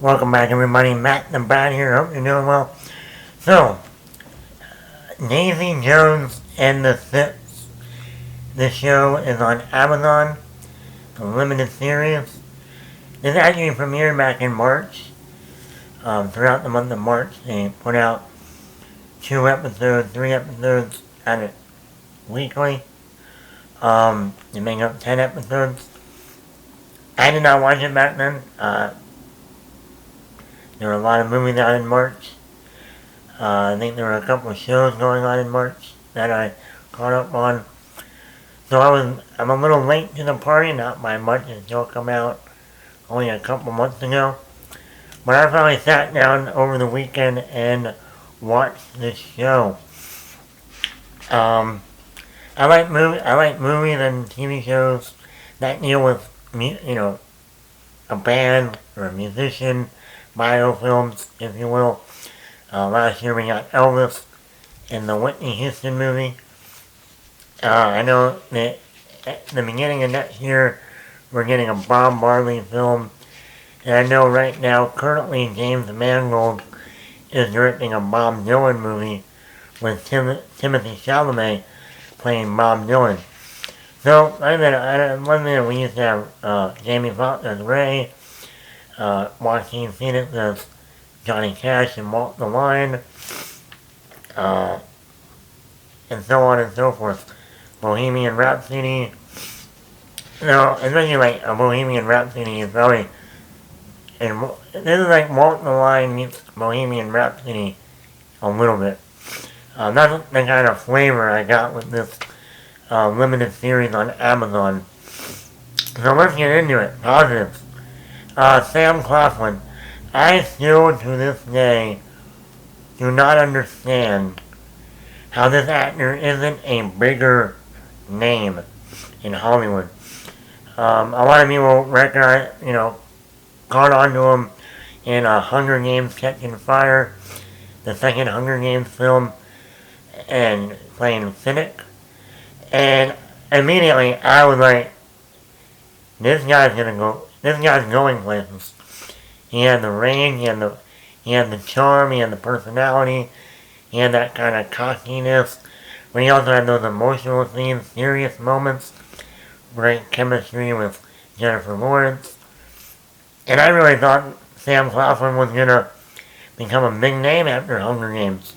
Welcome back, everybody. Matt the Bat here. Hope you're doing well. So, Daisy Jones and the Six. This show is on Amazon, a limited series. This actually premiered back in March. Throughout the month of March, they put out 2 episodes, 3 episodes at it weekly. They make up 10 episodes. I did not watch it back then. There were a lot of movies out in March. I think there were a couple of shows going on in March that I caught up on. So I'm a little late to the party, not by much. It's still come out only a couple months ago. But I finally sat down over the weekend and watched this show. I like movies and TV shows that deal with a band or a musician, biofilms, if you will. Last year we got Elvis in the Whitney Houston movie. I know that at the beginning of next year we're getting a Bob Marley film. And I know right now, currently, James Mangold is directing a Bob Dylan movie with Timothy Chalamet playing Bob Dylan. So, one minute we used to have Jamie Foxx as Ray, Joaquin Phoenix as Johnny Cash and Walk the Line, and so on and so forth. Bohemian Rhapsody. No, especially like a Bohemian Rhapsody is probably, and this is like Walk the Line meets Bohemian Rhapsody a little bit. That's the kind of flavor I got with this limited series on Amazon. So let's get into it. Positives. Sam Claflin. I still, to this day, do not understand how this actor isn't a bigger name in Hollywood. A lot of people recognize, caught on to him in Hunger Games Catching Fire, the second Hunger Games film, and playing Finnick. And immediately I was like, this guy's going places. He had the range, he had the charm, he had the personality, he had that kind of cockiness, but he also had those emotional scenes, serious moments, great chemistry with Jennifer Lawrence. And I really thought Sam Claflin was gonna become a big name after Hunger Games.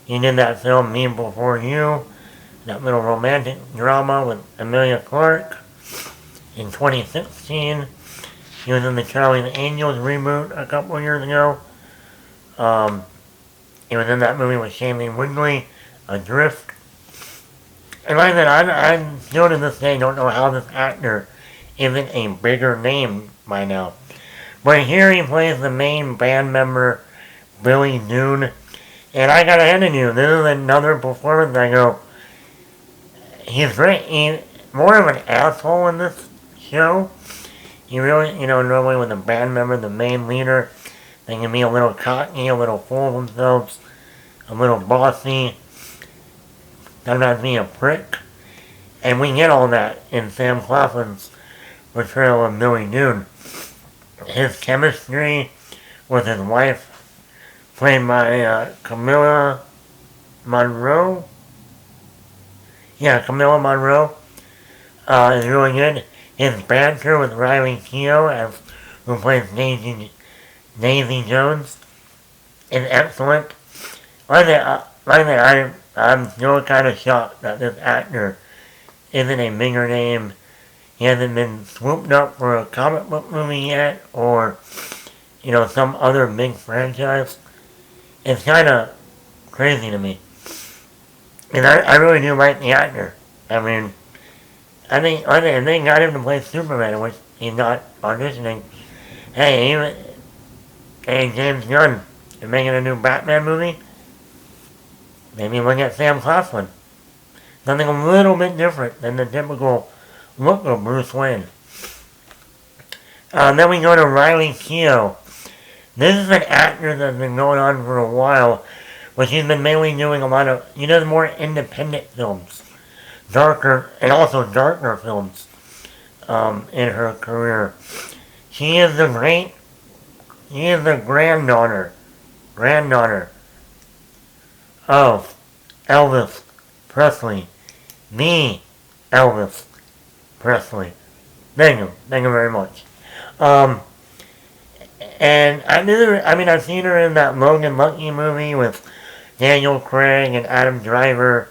He did that film Me Before You, that little romantic drama with Emilia Clarke in 2016. He was in the Charlie's Angels reboot a couple of years ago. He was in that movie with Shailene Woodley, Adrift. And like I said, I still to this day don't know how this actor isn't a bigger name by now. But here he plays the main band member, Billy Dune. And I gotta hand it to you, this is another performance I go, he's great. He's more of an asshole in this show. He really, normally with a band member, the main leader, they can be a little cocky, a little full of themselves, a little bossy, sometimes be a prick. And we get all that in Sam Claflin's portrayal of Billy Dune. His chemistry with his wife, played by Camilla Monroe. Yeah, Camilla Monroe is really good. His banter with Riley Keough, who plays Daisy Jones, is excellent. I'm still kind of shocked that this actor isn't a bigger name. He hasn't been swooped up for a comic book movie yet, or, some other big franchise. It's kind of crazy to me. And I really do like the actor. I mean, I think they got him to play Superman, which he's not auditioning. Hey, James Gunn, you're making a new Batman movie? Maybe look at Sam Claflin. Something a little bit different than the typical look of Bruce Wayne. Then we go to Riley Keough. This is an actor that's been going on for a while, but she's been mainly doing a lot of, more independent films. Darker films in her career. She is the great He is the granddaughter of Elvis Presley. The Elvis Presley. Thank you very much. And I've seen her in that Logan Lucky movie with Daniel Craig and Adam Driver.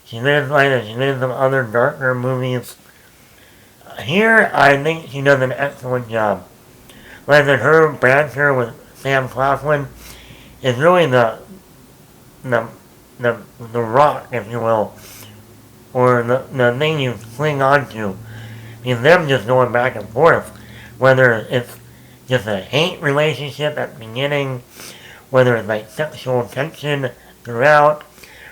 She's been in some other darker movies. Here, I think she does an excellent job. Like in her banter with Sam Claflin is really the rock, if you will, or the thing you cling on to. Is them just going back and forth, whether it's just a hate relationship at the beginning, whether it's like sexual tension throughout,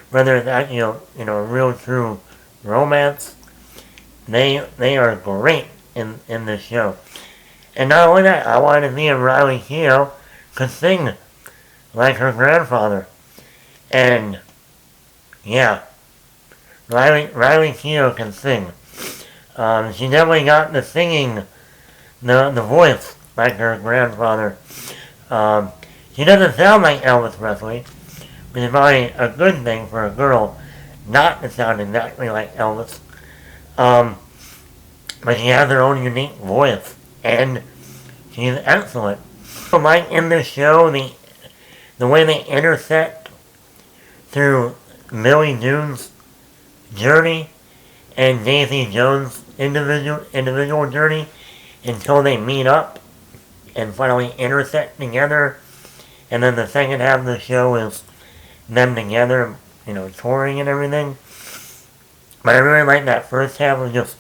whether it's actually a real true romance. They are great in this show. And not only that, I wanted to see if Riley Keough could sing like her grandfather. And yeah, Riley Keough can sing. She definitely got the singing, the voice like her grandfather. She doesn't sound like Elvis Presley, which is probably a good thing for a girl not to sound exactly like Elvis. But she has her own unique voice, and she's excellent. Like in the show, the way they intersect through Millie Dune's journey and Daisy Jones' individual journey until they meet up and finally intersect together. And then the second half of the show is them together, touring and everything. But I really like that first half of just,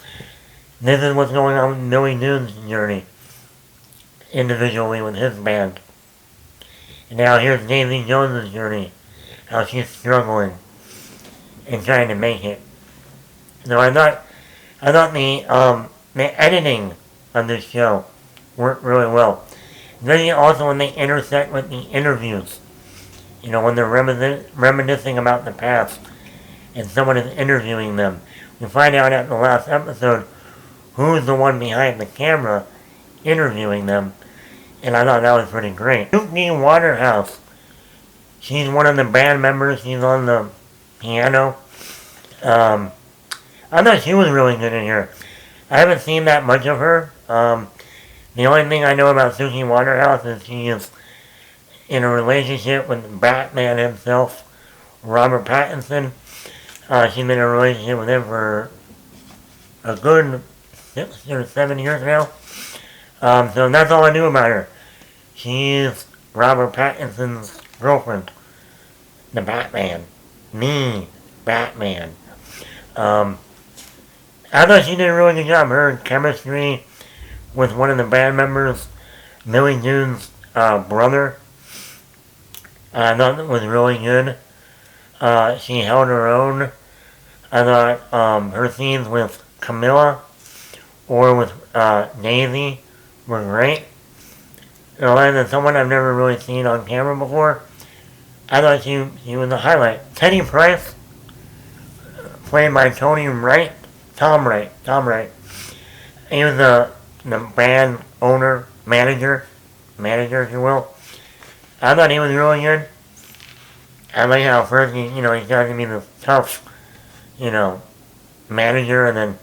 this is what's going on with Millie Dune's journey individually with his band. And now here's Daisy Jones' journey, how she's struggling and trying to make it. So I thought the editing of this show worked really well. Then also when they intersect with the interviews, when they're reminiscing about the past and someone is interviewing them. We find out at the last episode who's the one behind the camera interviewing them, and I thought that was pretty great. Suki Waterhouse, she's one of the band members. She's on the piano. I thought she was really good in here. I haven't seen that much of her. The only thing I know about Suki Waterhouse is she is in a relationship with Batman himself, Robert Pattinson. She's been in a relationship with him for a good 6 or 7 years now. So that's all I knew about her. She's Robert Pattinson's girlfriend. The Batman. Me. Batman. I thought she did a really good job. Her chemistry with one of the band members, Millie Dune's brother, I thought it was really good. She held her own. I thought her scenes with Camilla or with Daisy were great. And someone I've never really seen on camera before, I thought she was a highlight. Teddy Price, played by Tom Wright. He was the band owner, manager, if you will. I thought he was really good. I like how first he started to be the tough, manager, and then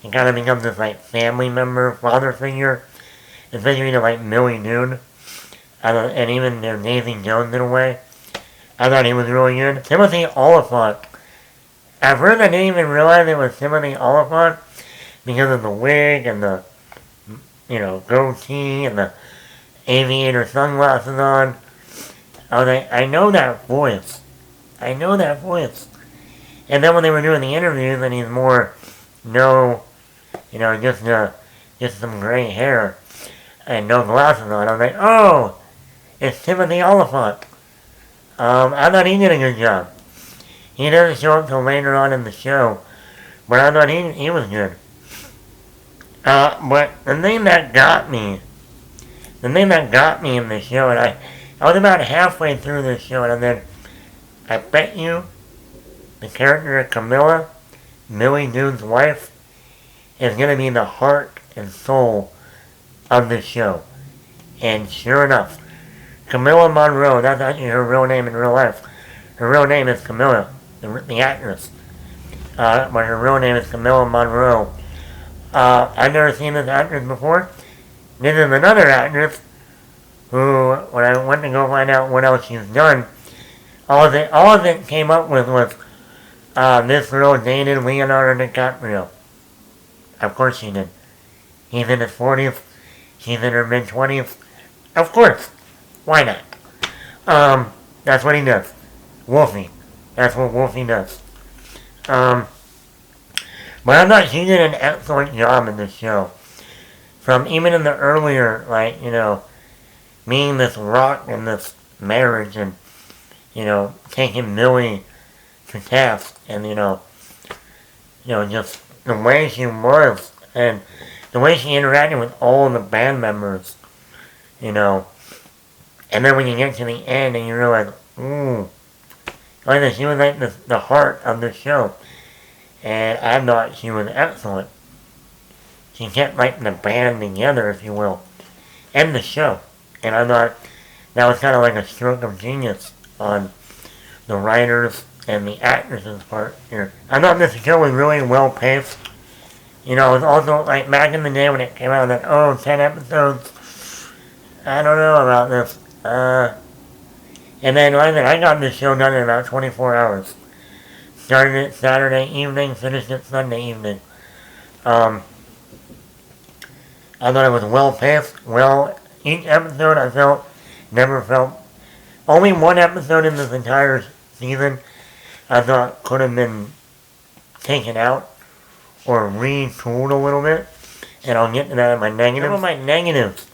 he kind of becomes this family member, father figure, especially like Millie Dune, and even Daisy Jones in a way. I thought he was really good. Timothy Olyphant. At first I didn't even realize it was Timothy Olyphant because of the wig and the, goatee and the aviator sunglasses on. I was like, I know that voice. And then when they were doing the interviews and he's more, just some gray hair and no glasses on, I was like, oh, it's Timothy Olyphant. I thought he did a good job. He doesn't show up till later on in the show, but I thought he was good. But the thing that got me in the show, and I was about halfway through this show, and then I bet you the character of Camilla, Millie Dune's wife, is going to be the heart and soul of this show. And sure enough, Camilla Monroe, that's actually her real name in real life. Her real name is Camilla, the actress. But her real name is Camilla Monroe. I've never seen this actress before. This is another actress who, when I went to go find out what else she's done, all of it came up with was this girl dated Leonardo DiCaprio. Of course she did. He's in his 40s. She's in her mid-20s. Of course. Why not? That's what he does. Wolfie. That's what Wolfie does. But I thought she did an excellent job in this show. From even in the earlier, meeting this rock and this marriage and, taking Millie to task and, just the way she was and the way she interacted with all the band members, and then when you get to the end and you realize, ooh, like she was like the heart of the show. And I thought she was excellent. She kept like the band together, if you will, and the show. And I thought that was kind of like a stroke of genius on the writers and the actresses' part here. I thought this show was really well paced. It was also like back in the day when it came out, that 10 episodes. I don't know about this. And then like I got this show done in about 24 hours. Started it Saturday evening, finished it Sunday evening. I thought it was well paced. Each episode never felt. Only one episode in this entire season I thought could have been taken out or retooled a little bit. And I'll get to that in my negatives. One of my negatives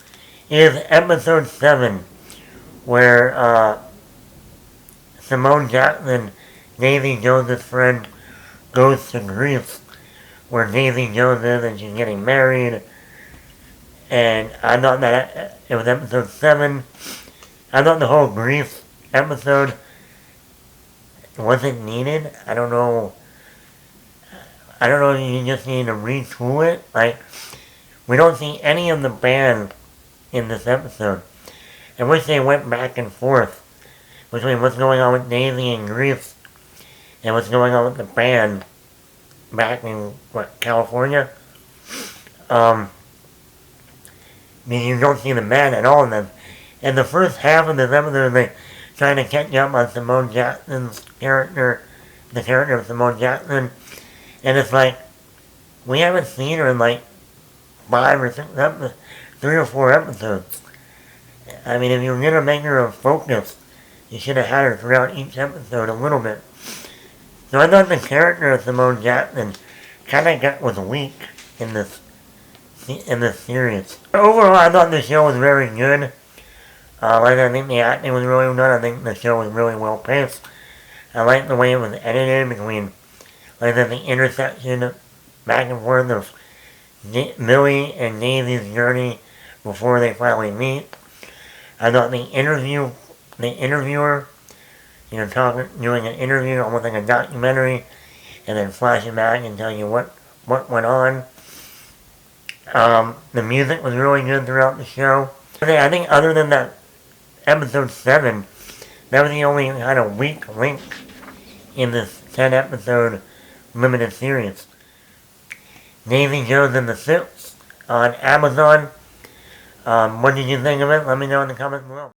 is episode 7, where Simone Jackson, Daisy Jones' friend, goes to Greece, where Daisy Jones is and she's getting married. And I thought that it was episode 7. I thought the whole Greece episode wasn't needed. I don't know if you just need to retool it. Like, we don't see any of the band in this episode. I wish they went back and forth between what's going on with Daisy in Greece and what's going on with the band back in, California? Because you don't see the band at all in them. And the first half of this episode, they trying to catch up on Simone Jackson's character, the character of Simone Jackson. And it's like, we haven't seen her in 5 or 6 episodes, 3 or 4 episodes. I mean, if you were going to make her a focus, you should have had her throughout each episode a little bit. So I thought the character of Simone Jackson kind of was weak in this series. Overall, I thought the show was very good. I think the acting was really done. I think the show was really well paced. I liked the way it was edited between, the intersection back and forth of Millie and Daisy's journey before they finally meet. I thought the interviewer, doing an interview, almost like a documentary, and then flashing back and telling you what went on. The music was really good throughout the show. I think other than that episode 7, that was the only kind of weak link in this 10-episode limited series. Daisy Jones and the Suits on Amazon. What did you think of it? Let me know in the comments below.